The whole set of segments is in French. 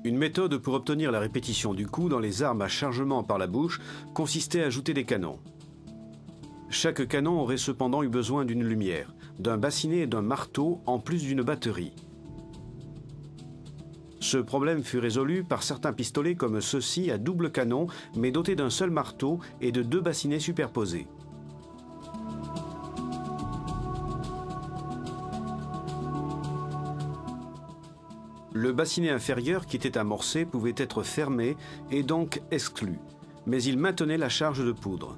Une méthode pour obtenir la répétition du coup dans les armes à chargement par la bouche consistait à ajouter des canons. Chaque canon aurait cependant eu besoin d'une lumière, d'un bassinet et d'un marteau en plus d'une batterie. Ce problème fut résolu par certains pistolets comme ceux-ci à double canon mais dotés d'un seul marteau et de 2 bassinets superposés. Le bassinet inférieur qui était amorcé pouvait être fermé et donc exclu, mais il maintenait la charge de poudre.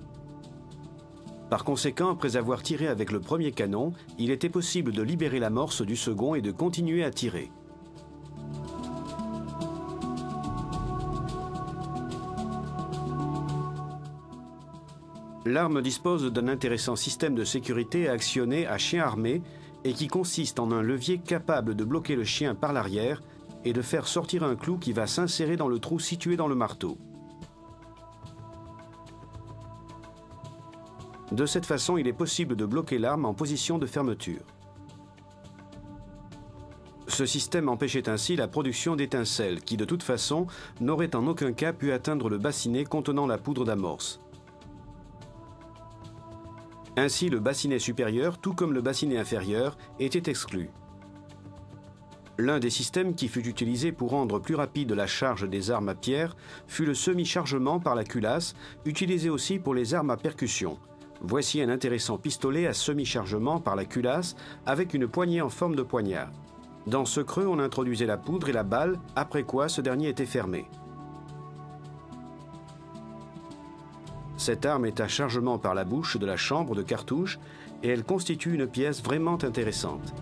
Par conséquent, après avoir tiré avec le premier canon, il était possible de libérer l'amorce du second et de continuer à tirer. L'arme dispose d'un intéressant système de sécurité actionné à chien armé et qui consiste en un levier capable de bloquer le chien par l'arrière et de faire sortir un clou qui va s'insérer dans le trou situé dans le marteau. De cette façon, il est possible de bloquer l'arme en position de fermeture. Ce système empêchait ainsi la production d'étincelles qui, de toute façon, n'auraient en aucun cas pu atteindre le bassinet contenant la poudre d'amorce. Ainsi, le bassinet supérieur, tout comme le bassinet inférieur, était exclu. L'un des systèmes qui fut utilisé pour rendre plus rapide la charge des armes à pierre fut le semi-chargement par la culasse, utilisé aussi pour les armes à percussion. Voici un intéressant pistolet à semi-chargement par la culasse avec une poignée en forme de poignard. Dans ce creux, on introduisait la poudre et la balle, après quoi ce dernier était fermé. Cette arme est à chargement par la bouche de la chambre de cartouche et elle constitue une pièce vraiment intéressante.